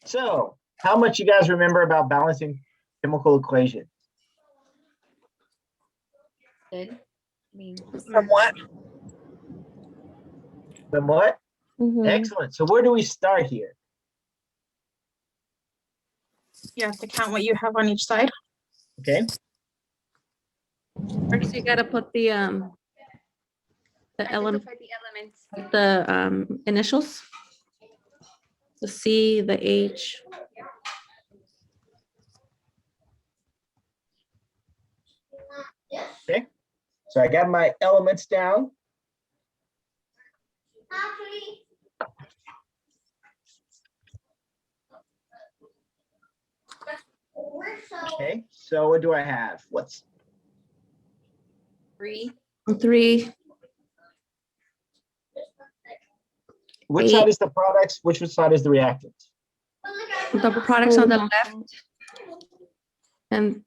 So, how much you guys remember about balancing chemical equations? Good. I mean, Somewhat. Somewhat? Mhm. Excellent. So where do we start here? You have to count what you have on each side. Okay. First, you gotta put the element, for the elements. the initials, the C, the H. Okay. So I got my elements down. Okay. So what do I have? What's 3. 3, which Eight. side is the products? Which side is the reactant? the products on the left, and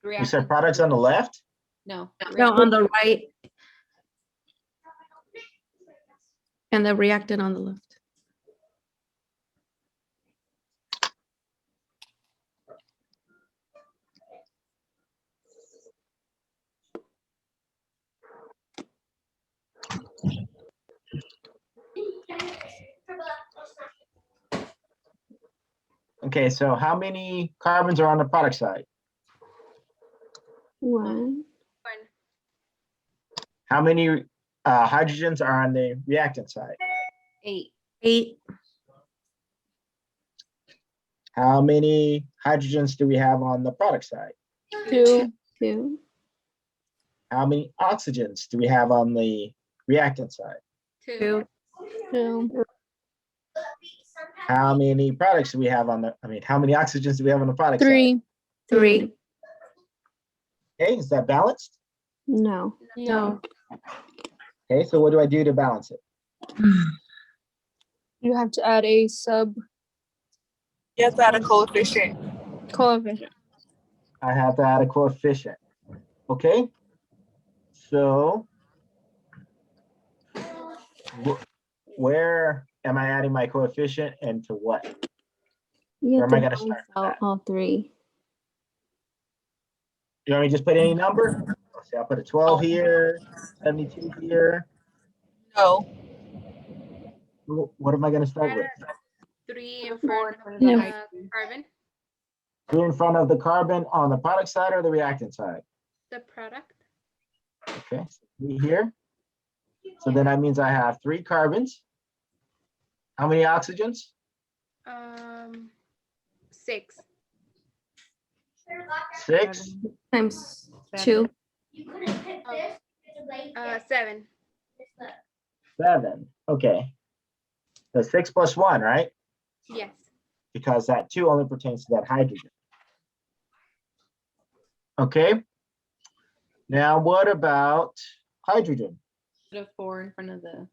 You said products on the left? No. no, on the right, and the reactant on the left. Okay, so how many carbons are on the product side? 1, How many hydrogens are on the reactant side? 8. 8, How many hydrogens do we have on the product side? 2, How many oxygens do we have on the reactant side? 2. 2, How many products do we have on the, how many oxygens do we have on the product side? 3, 3. Okay, is that balanced? No. Okay, so what do I do to balance it? You have to add a sub You have to add a coefficient. coefficient. I have to add a coefficient. Okay, so where am I adding my coefficient and to what? You Where have am I to gonna start balance with out that? all 3. You want me to just put any number? Let's see, I'll put a 12 here, 72 here. No. What am I gonna start with? 3 in front of Yeah. the carbon. 3 in front of the carbon on the product side or the reactant side? The product. Okay, so 3 here. So then that means I have 3 carbons. How many oxygens? 6. 6. Times 2. 7. 7. Okay. So 6 plus 1, right? Yes. Because that 2 only pertains to that hydrogen. Okay. Now what about hydrogen? Put a 4 in front of the.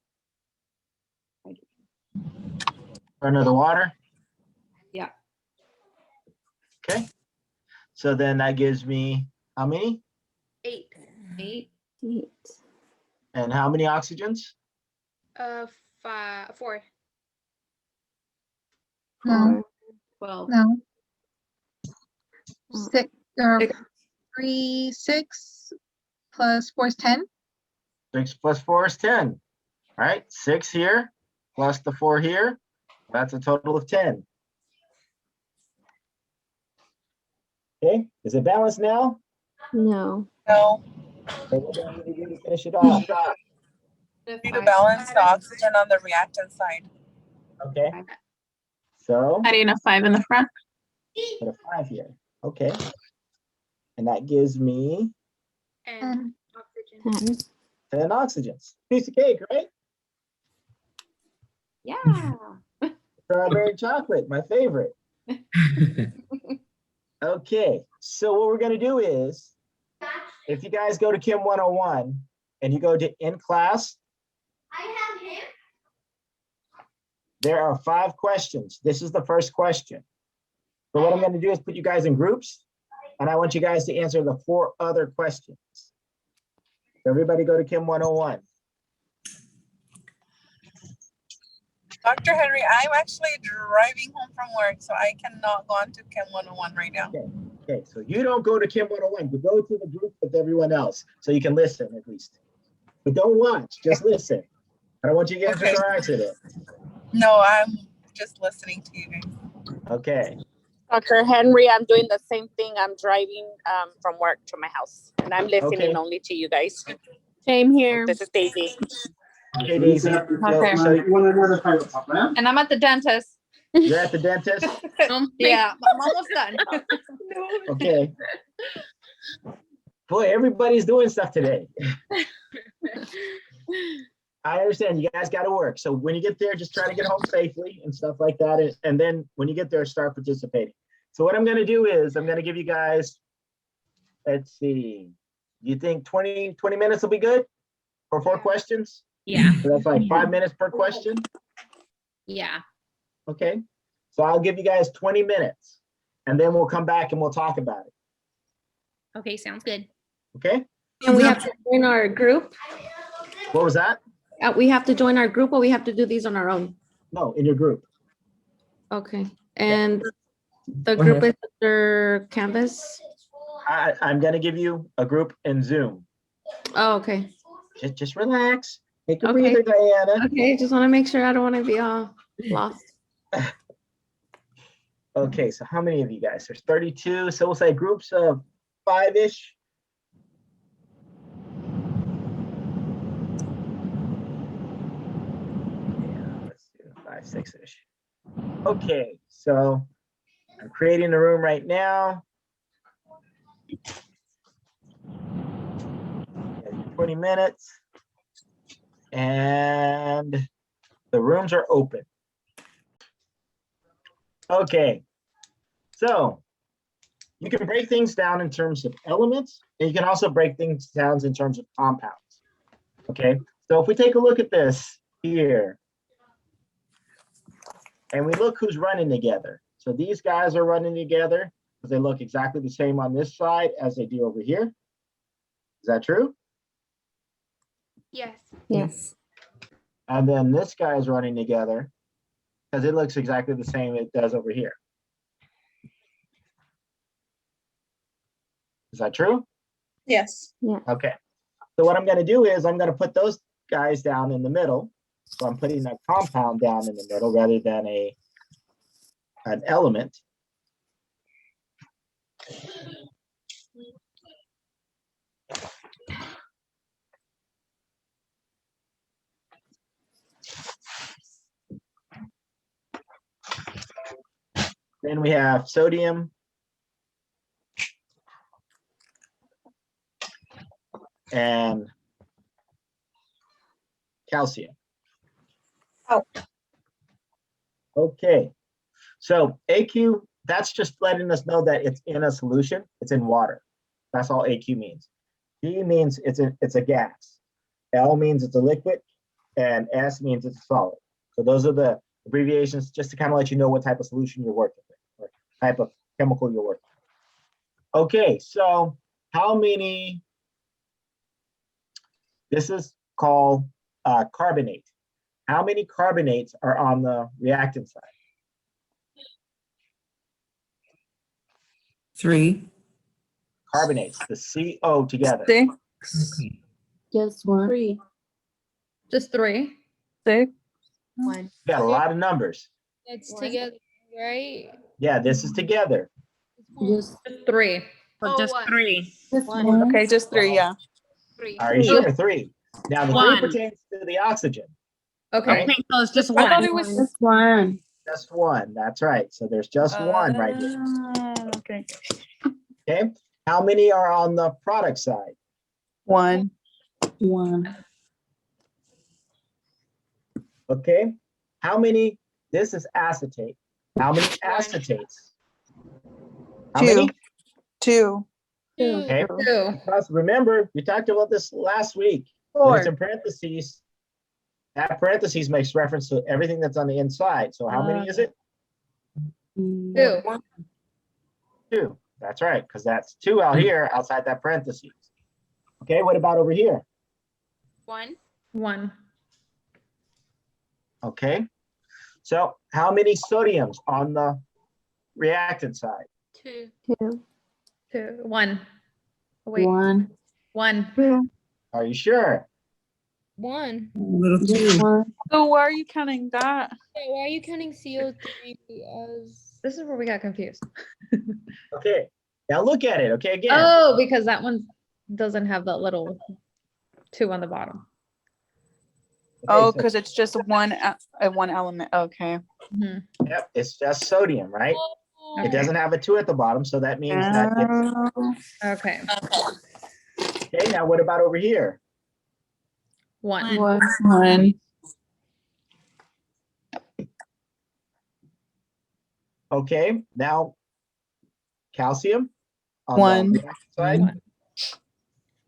Under the water? Yeah. Okay. So then that gives me how many? 8. 8. 8. And how many oxygens? 4. No, 12. no. Mm. 6 or Six. 3, 6 plus 4 is 10. 6 plus 4 is 10. All right, 6 here plus the 4 here. That's a total of 10. Okay, is it balanced now? No. No. Okay, what do I need to do to finish it off? You need to balance the oxygen on the reactant side. Okay. So Adding a 5 in the front. put a 5 here. Okay. And that gives me And oxygen. 10. 10 oxygens. Piece of cake, right? Yeah. Strawberry chocolate, my favorite. Okay, so what we're gonna do is, if you guys go to Chem 101 and you go to in class, there are 5 questions. This is the first question. So what I'm gonna do is put you guys in groups, and I want you guys to answer the 4 other questions. So everybody go to Chem 101. Dr. Henry, I'm actually driving home from work, so I cannot go on to Chem 101 right now. Okay, so you don't go to Kim 101, but go to the group with everyone else so you can listen at least. But don't watch, just listen. I don't want you to get into Okay. a car accident. No, I'm just listening to you guys. Okay, Dr. Henry, I'm doing the same thing. I'm driving from work to my house, and I'm listening Okay. only to you guys. Same here. This is Daisy. okay, Daisy. Okay. So And I'm at the dentist. you're at the dentist? Yeah, I'm almost done. Okay. Boy, everybody's doing stuff today. I understand you guys got to work. So when you get there, just try to get home safely and stuff like that. And then when you get there, start participating. So what I'm going to do is I'm going to give you guys, let's see, you think 20 minutes will be good for 4 questions? Yeah, So that's like 5 minutes per question. yeah. Okay. So I'll give you guys 20 minutes and then we'll come back and we'll talk about it. Okay, sounds good. Okay. And we have to join our group. What was that? We have to join our group, or we have to do these on our own. No, in your group. Okay. And the group is under Canvas. I'm going to give you a group in Zoom. Oh, okay. Just relax. Take a Okay. breather, Diana. Okay, just want to make sure I don't want to be all lost. Okay, so how many of you guys? There's 32, so we'll say groups of 5-ish. Yeah, let's do 5, 6-ish. Okay, so I'm creating the room right now. 20 minutes. And the rooms are open. Okay, so you can break things down in terms of elements, and you can also break things down in terms of compounds. Okay, so if we take a look at this here, and we look who's running together. So these guys are running together because they look exactly the same on this side as they do over here. Is that true? Yes. Yes. And then this guy is running together because it looks exactly the same it does over here. Is that true? Yes. Okay. So what I'm going to do is I'm going to put those guys down in the middle. So I'm putting a compound down in the middle rather than an element. Then we have sodium and calcium. Oh. Okay, so AQ, that's just letting us know that it's in a solution, it's in water. That's all AQ means. G means it's a gas. L means it's a liquid, and S means it's a solid. So those are the abbreviations just to kind of let you know what type of solution you're working with, or type of chemical you're working with. Okay, so how many, this is called carbonate. How many carbonates are on the reactant side? 3. Carbonates, the CO together. 6, Just one. 3. Just 3. 6. 1. You got a lot of numbers. It's together, right? Yeah, this is together. Just 3. Oh, Just one. 3. One. Okay, just 3, yeah. 3. Are you sure? 3. Now the 3 One. pertains to the oxygen. Okay. Right? So it's just I thought one. it was. Just one. Just one. That's right. So there's just one right here. Okay. Okay. How many are on the product side? 1. One. Okay. How many? This is acetate. How many acetates? How many? 2. Okay. 2. Because remember, we talked about this last week. When 4. it's in parentheses, that parentheses makes reference to everything that's on the inside. So how many is it? 2. 2. That's right, because that's 2 out here outside that parentheses. Okay, what about over here? 1. 1. Okay, So how many sodiums on the reactant side? 2. 2, 2, 1. Oh, wait, 1, 1. Are you sure? 1. Little just two. 1. So why are you counting that? Yeah, why are you counting CO3 as? This is where we got confused. Okay, now look at it, okay, again. Oh, because that one doesn't have that little 2 on the bottom. Oh, so- because it's just one element. Okay. Mhm. Yep, it's just sodium, right? It Okay. doesn't have a 2 at the bottom, so that means that it's, Okay, okay, now what about over here? 1. 1, One. Okay, now calcium on the One. reactant side, One.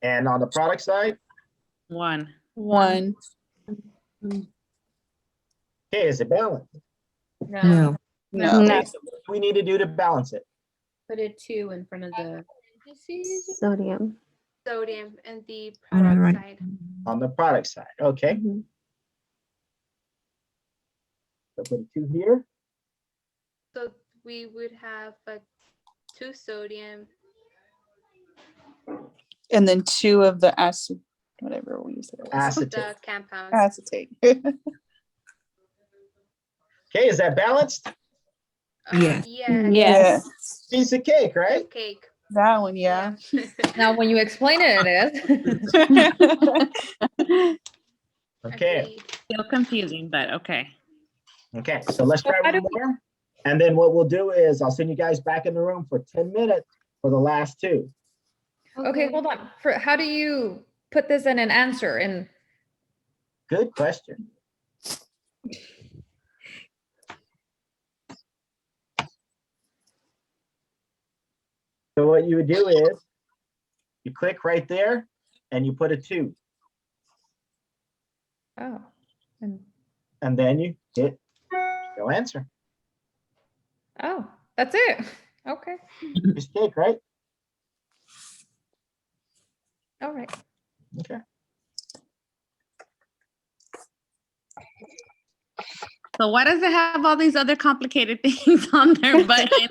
and on the product side, 1. One. okay, is it balanced? No. No. Okay, so what do we need to do to balance it? Put a 2 in front of the. Parentheses, sodium. sodium and the On the product right. side. On the product side, okay. Mhm. So put a 2 here, So we would have 2 sodium. And then two of the acid, whatever we use. acetate. The compounds. Acetate. Okay, is that balanced? Yes. Yeah. Yes. Piece of cake, right? Cake. That one, yeah. Now, when you explain it, it is. Okay, Agreed. Still confusing, but okay. okay, so let's try one more. And then what we'll do is I'll send you guys back in the room for 10 minutes for the last 2. Okay, hold on. How do you put this in an answer? And Good question. So what you would do is you click right there and you put a 2, oh, and and then you hit go answer. oh, that's it. Okay, Piece of cake, right? all right. Okay. So why does it have all these other complicated things on their button?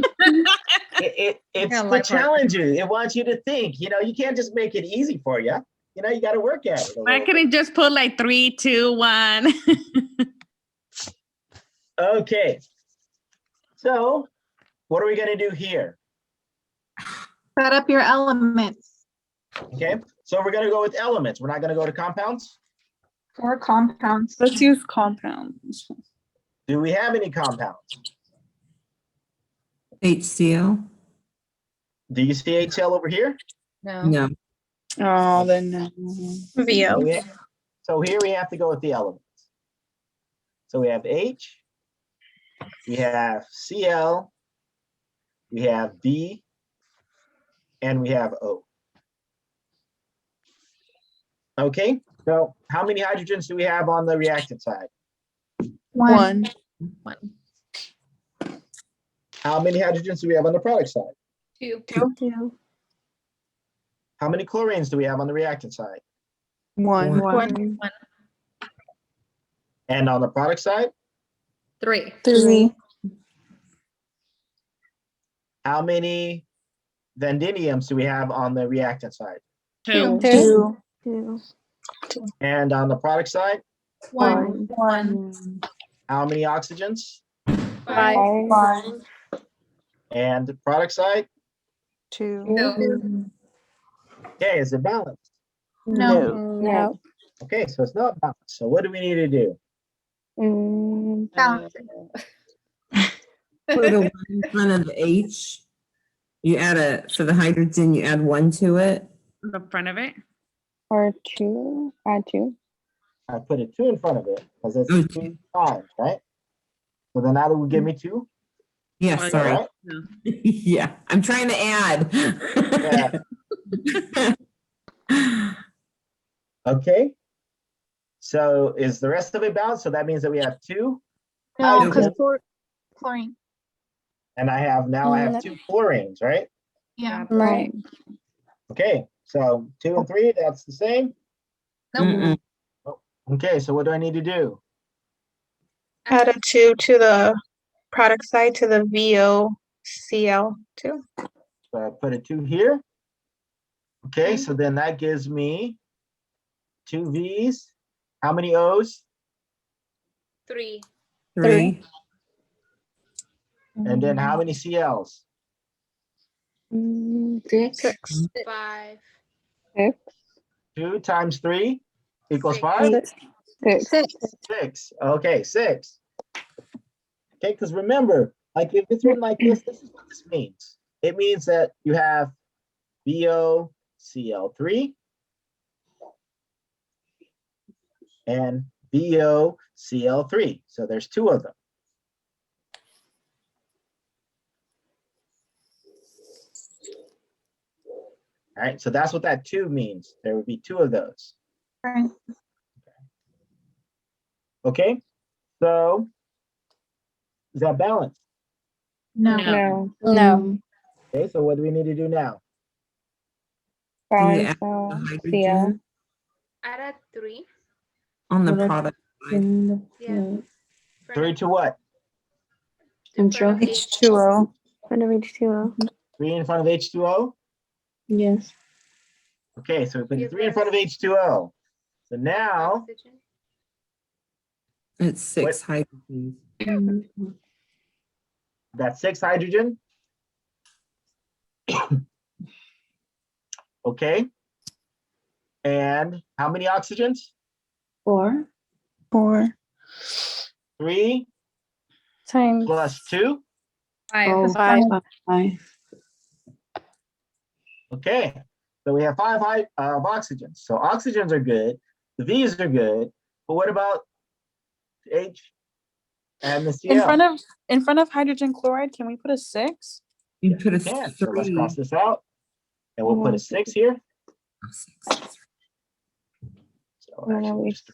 It's Yeah, to like what? challenge you. It wants you to think. You know, you can't just make it easy for you. You know, you got to work at it. A Why little couldn't it just put like 3, 2, 1? bit. Okay. So, what are we going to do here? Set up your elements. Okay. So we're going to go with elements. We're not going to go to compounds. Or compounds. Let's use compounds. Do we have any compounds? HCl? Do you see HCl over here? No. No. Oh, then. So, so here we have to go with the elements. So we have H, we have Cl, we have B, and we have O. Okay, so how many hydrogens do we have on the reactant side? One. 1. How many hydrogens do we have on the product side? 2. 2, How many chlorines do we have on the reactant side? One. 1, And on the product side, 3. Three. how many vanadiums do we have on the reactant side? 2. Two. 2, And on the product side, 1, One. how many oxygens? 5. Five. And the product side, Two. 2. okay, is it balanced? No. no. Okay, so it's not balanced. So what do we need to do? Balance it. Put a 1 in front of H. You add for the hydrogen, you add 1 to it. The front of it. Or 2, add 2. I put a 2 in front of it because it's Okay. 2 times, right? So then that will give me 2. Yeah, Oh, sorry. Right? Yeah, I'm trying to add. Okay. So is the rest of it balanced? So that means that we have 2, No, because Hydrogen. chlorine. and I have 2 chlorines, right? Yeah. Right. Okay, so 2 and 3, that's the same. Nope. Mm-mm. Okay, so what do I need to do? Add a 2 to the product side to the VOCL too. So I put a 2 here. Okay, so then that gives me 2 V's. How many O's? 3. 3. And then how many CLs? 6. 5. 6. 2 times 3 equals Six. 5? 6. 6. Okay, 6. Okay, because remember, like if it's written like this is what this means. It means that you have VOCl3 and VOCl3. So there's 2 of them. All right, so that's what that 2 means. There would be 2 of those. Right. Okay, so is that balanced? No. No. Okay, so what do we need to do now? Balance add the CL. hydrogen Add a 3. on the product side. Yeah. 3 to what? Intro. H2O. Front of H2O. 3 in front of H2O? Yes. Okay, so we put Give 3 in us- front of H2O. So now, Oxygen. It's 6 hydrogens. that's 6 hydrogen. Okay. And how many oxygens? 4. 3 Times plus 2. 5. 5. Okay, so we have 5 of oxygens. So oxygens are good, the V's are good, but what about H and the Cl? In front of hydrogen chloride, can we put a 6? You put a Yeah, so let's 3. cross this out. And we'll put a 6 here. So actually just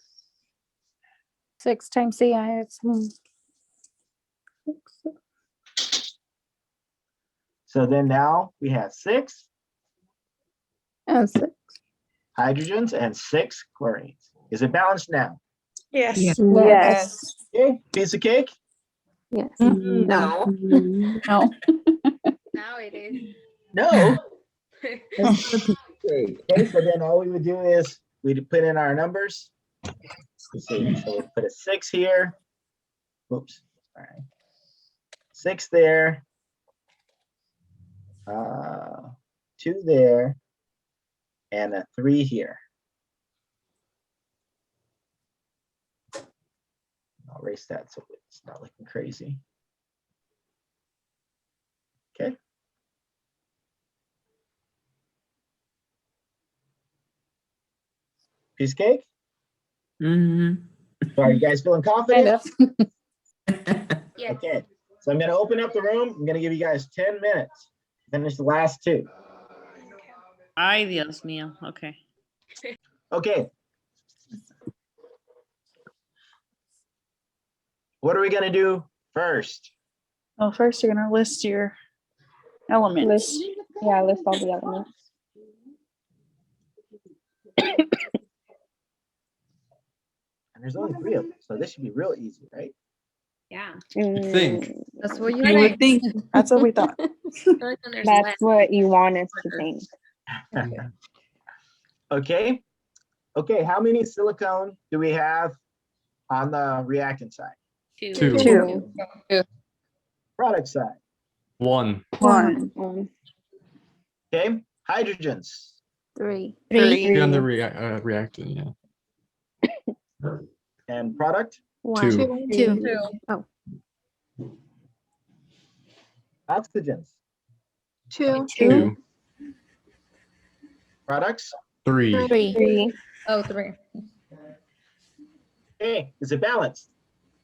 6 times CI. It's So then now we have 6 hydrogens and 6 chlorines. Is it balanced now? Yes. Yeah. Yes. Okay, piece of cake? Yes. No. No. Now it is. No. Okay, so then all we would do is we'd put in our numbers. Let's see, so we put a 6 here. Oops, all right. 6 there. 2 there. And a 3 here. I'll erase that so it's not looking crazy. Okay. Piece of cake? Mm-hmm. So are you guys feeling confident? Yes. Okay, so I'm gonna open up the room. I'm gonna give you guys 10 minutes. Finish the last 2. Ay, Dios mío. Okay. Okay. What are we gonna do first? Well, first you're gonna list your elements. List all the elements. And there's only 3 of them, so this should be real easy, right? Yeah. That's what you You would think. think. That's what we thought. That's what you want us to think. Okay. Okay, how many silicone do we have on the reactant side? 2. 2. Product side. 1. 1. Okay, hydrogens. 3. 3 on the reactant, yeah. And product. 2. 2. Oxygens. 2. 2. Products. 3. 3. Oh, 3. Okay, is it balanced?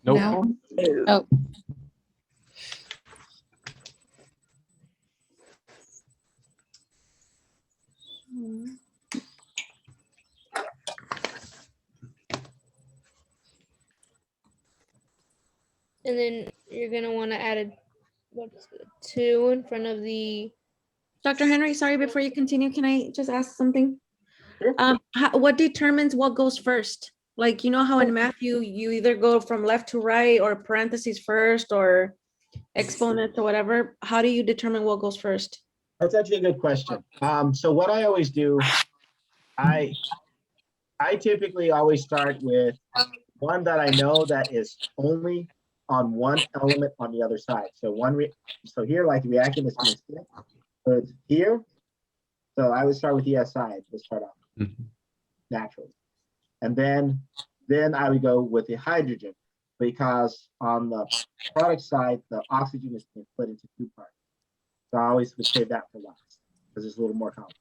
Nope. Oh, And then you're gonna want to add a 2 in front of the. Dr. Henry, sorry, before you continue, can I just ask something? Sure. What determines what goes first? Like, you know how in math you either go from left to right or parentheses first or exponents or whatever. How do you determine what goes first? That's actually a good question. So what I always do, I typically always start with one that I know that is only on one element on the other side. So so here, like reactant is being split. So it's here. So I would start with the SI to start off naturally. And then I would go with the hydrogen, because on the product side, the oxygen is being split into two parts. So I always would save that for last because it's a little more complicated.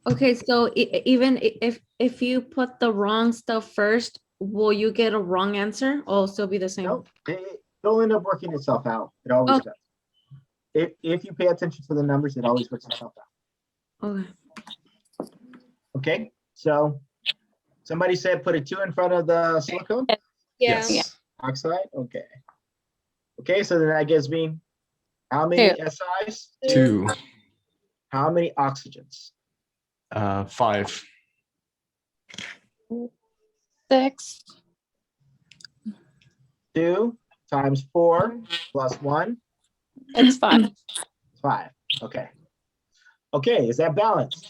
Okay, so even if you put the wrong stuff first, will you get a wrong answer or it'll still be the same? No, it'll end up working itself out. It always Okay. does. If you pay attention to the numbers, it always works itself out. Okay. Okay, so somebody said put a 2 in front of the silicone Yeah. Yes. oxide. Okay. Okay, so then that gives me how many SIs? 2. How many oxygens? 5. 6. 2 times 4 plus 1, It's 5. 5. Okay. Okay, is that balanced?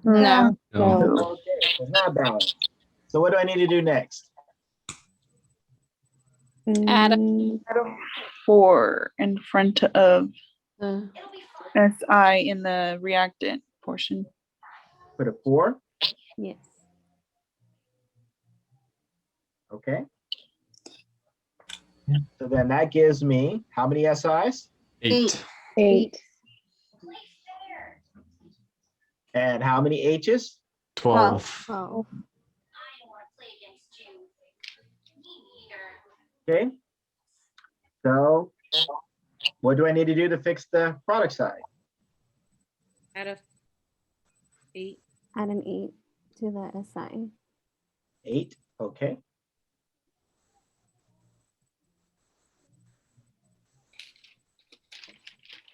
No. No. Okay, it's not balanced. So what do I need to do next? Add a 4 in front of SI in the reactant portion. Put a 4. Yes. Okay. So then that gives me how many SIs? 8. 8. And how many H's? 12. Oh. Okay. So what do I need to do to fix the product side? Add a 8. Add an 8 to the SI. 8. Okay.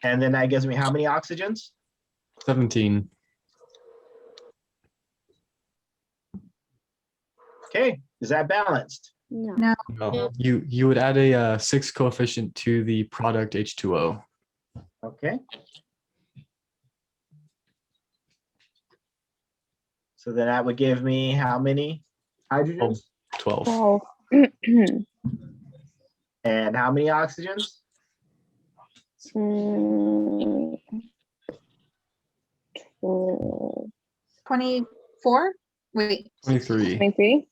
And then that gives me how many oxygens? 17. Okay, is that balanced? No. No. You would add a 6 coefficient to the product H2O. Okay. So then that would give me how many hydrogens? 12. 12. And how many oxygens? 24? Wait, 23. 23?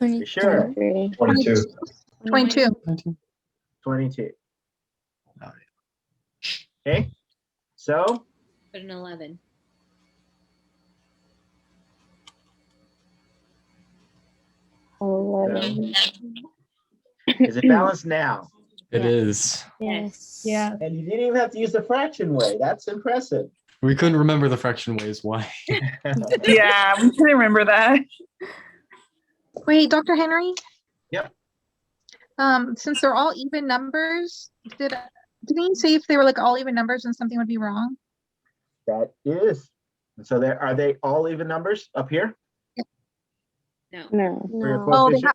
You sure? 23. 22. 22. 19. 22. Okay, so Put an 11. is it balanced now? It is. Yes. Yeah. And you didn't even have to use the fraction way. That's impressive. We couldn't remember the fraction ways. Why? Yeah, we can remember that. Wait, Dr. Henry? Yep. Since they're all even numbers, didn't you say if they were like all even numbers and something would be wrong? That is. So are they all even numbers up here? No. No. For your Oh, coefficient?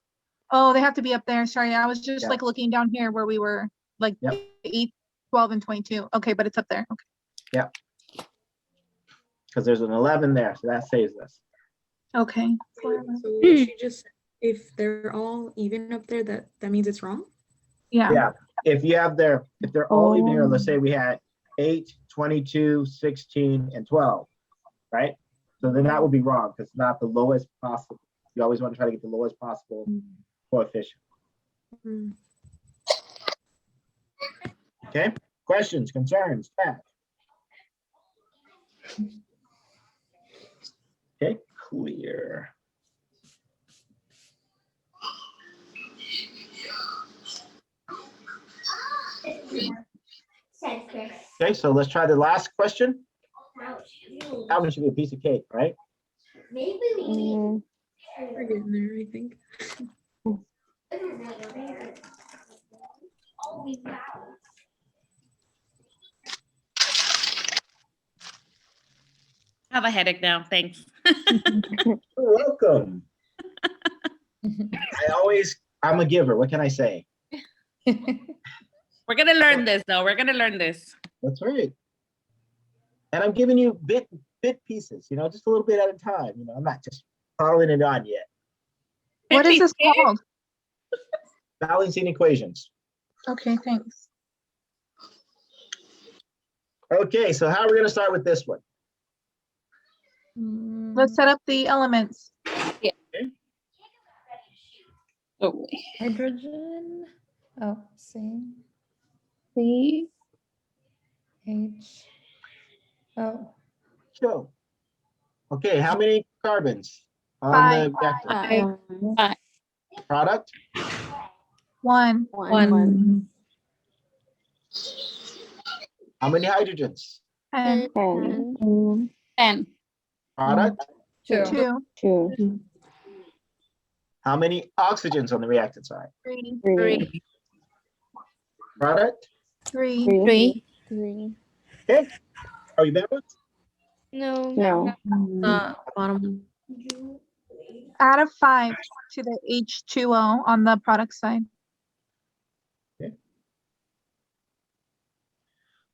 they have to be up there. Sorry, I was just Yeah. like looking down here where we were like Yep. 8, 12, and 22. Okay, but it's up there. Okay. Because there's an 11 there, so that saves us. Okay. So she just, if they're all even up there, that means it's wrong? Yeah. Yeah, if they're all even here, let's say we had 8, 22, 16, and 12, right? So then that would be wrong because it's not the lowest possible. You always want to try to get the lowest possible coefficient. Okay, questions, concerns, Pat? Okay, clear. Okay, so let's try the last question. That one should be a piece of cake, right? Mm, We're getting there, I think. I have a headache now. Thanks. You're welcome. I'm a giver. What can I say? We're gonna learn this though. We're gonna learn this. That's right. And I'm giving you bit pieces, just a little bit at a time. I'm not just piling it on yet. What is this called? Balancing equations. Okay, thanks. Okay, so how are we going to start with this one? Let's set up the elements. Oh, Hydrogen. Oh, C, C, H. Oh, So, okay, how many carbons on Five. the reactor? Product? 1. one, How many hydrogens? 10. 10, 10. Product? 2. 2. 2, How many oxygens on the reactant side? 3. 3, Product? 3. 3, 3. Okay, are you balanced? No. No. Bottom. Add a 5 to the H2O on the product side.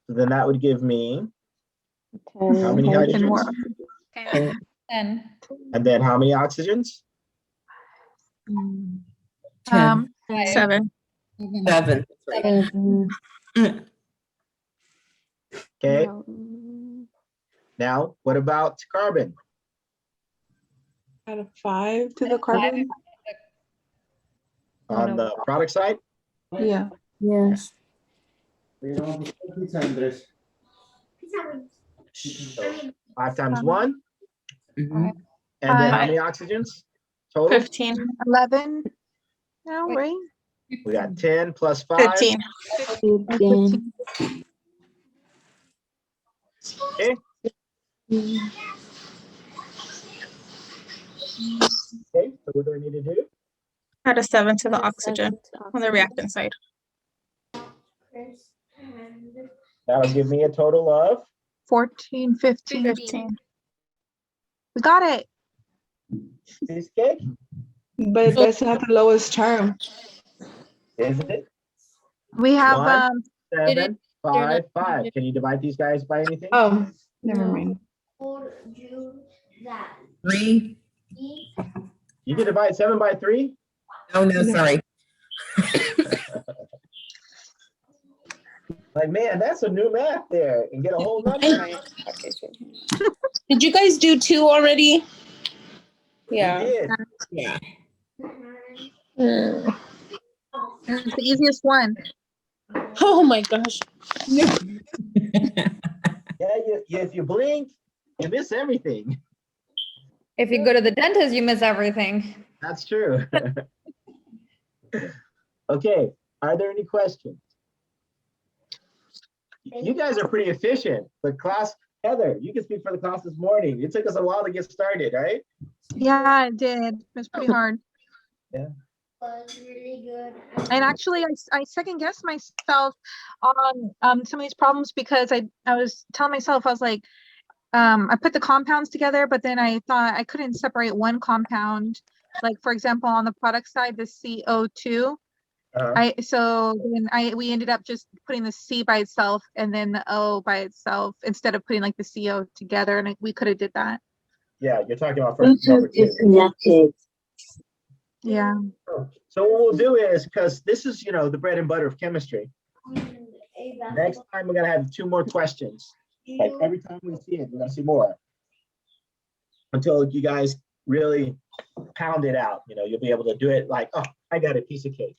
So then that would give me, 10, how many And more. hydrogens? 10. And then how many oxygens? 10, 7. 7. 7. Okay, now what about carbon? Add a 5 to the carbon. On the product side? Yeah. Yes. So 5 times 1, Mhm. and then how many oxygens total? 15. 11. No, right? We got 10 plus 5. 15. 15. Okay. Okay, so what do I need to do? Add a 7 to the oxygen on the reactant side. That'll give me a total of 14, 15. 15. We got it. cheesecake, But it doesn't have the lowest term. isn't it? We have, One. Did 7, 5, 5. Can you divide these guys by anything? Oh, never mind. 3. You can divide 7 by 3? Oh, no, sorry. Like, man, that's a new math there, and get a whole number. Did you guys do 2 already? We did. Yeah. it's the easiest one. Oh my gosh. Yeah, if you blink, you miss everything. If you go to the dentist, you miss everything. That's true. Okay, are there any questions? You guys are pretty efficient. The class, Heather, you can speak for the class this morning. It took us a while to get started, right? Yeah, it did. It was pretty hard. Yeah. And actually, I second guessed myself on some of these problems because I was telling myself, I was like, I put the compounds together, but then I thought I couldn't separate one compound. Like, for example, on the product side, the CO2. We ended up just putting the C by itself and then the O by itself instead of putting like the CO together, and we could have did that. Yeah, you're talking about first number 2. Yeah. So what we'll do is, because this is, the bread and butter of chemistry, next time we're going to have 2 more questions. Like every time we see it, we're going to see more. Until you guys really pound it out, you'll be able to do it like, oh, I got a piece of cake,